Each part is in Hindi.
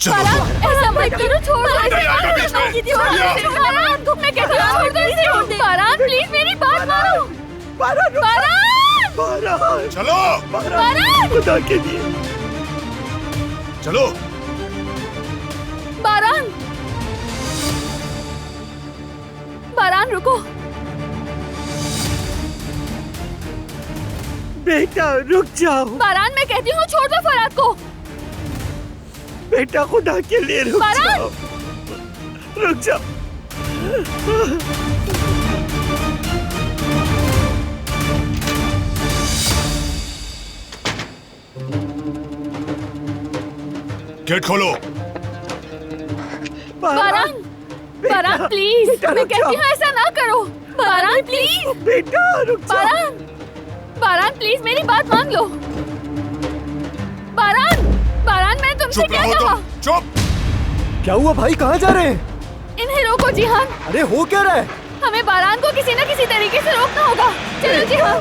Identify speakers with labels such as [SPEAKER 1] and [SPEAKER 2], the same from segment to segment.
[SPEAKER 1] ऐसा मत करो, छोड़ दो इसे। बारान, मैं कहती हूँ छोड़ दो इसे। बारान प्लीज मेरी बात मानो। बारान,
[SPEAKER 2] चलो
[SPEAKER 1] बारान,
[SPEAKER 3] खुदा के लिए
[SPEAKER 2] चलो।
[SPEAKER 1] बारान, बारान रुको।
[SPEAKER 3] बेटा रुक जाओ।
[SPEAKER 1] बारान मैं कहती हूँ छोड़ दो फराद को।
[SPEAKER 3] बेटा खुदा के लिए रुक
[SPEAKER 1] बारान!
[SPEAKER 3] जाओ, रुक जाओ।
[SPEAKER 2] गेट खोलो।
[SPEAKER 1] बारान, बारान प्लीज,
[SPEAKER 3] बेटा,
[SPEAKER 1] मैं
[SPEAKER 3] रुक
[SPEAKER 1] कहती
[SPEAKER 3] जाओ।
[SPEAKER 1] हूँ ऐसा ना करो। बारान प्लीज,
[SPEAKER 3] बेटा रुक जाओ।
[SPEAKER 1] बारान, बारान प्लीज मेरी बात मान लो। बारान, बारान मैंने तुमसे
[SPEAKER 2] चुप
[SPEAKER 1] क्या
[SPEAKER 2] रहो
[SPEAKER 1] कहा?
[SPEAKER 2] तुम, चुप।
[SPEAKER 4] क्या हुआ भाई, कहाँ जा रहे हैं?
[SPEAKER 1] इन्हें रोको जिहान।
[SPEAKER 4] अरे हो क्या रहा है?
[SPEAKER 1] हमें बारान को किसी न किसी तरीके से रोकना होगा। चलो जिहान।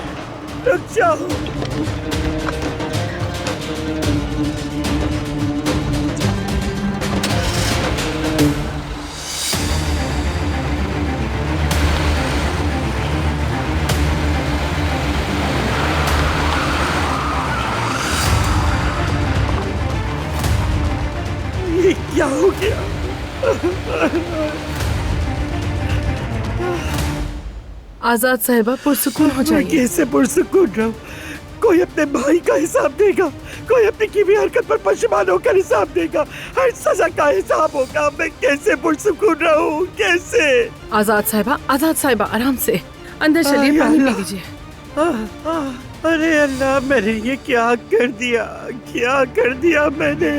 [SPEAKER 3] रुक जाओ। ये क्या हो गया?
[SPEAKER 5] आजाद साहिबा पुरसुकून हो
[SPEAKER 3] मैं
[SPEAKER 5] जाइए।
[SPEAKER 3] कैसे पुरसुकून रहूं? कोई अपने भाई का हिसाब देगा, कोई अपनी की भी हरकत पर पशेमान होकर हिसाब देगा, हर सजा का हिसाब होगा। मैं कैसे पुरसुकून रहूं? कैसे?
[SPEAKER 5] आजाद साहिबा आराम से अंदर चलिए, पानी पी लीजिए।
[SPEAKER 3] अरे अल्लाह, मैंने ये क्या कर दिया? क्या कर दिया मैंने?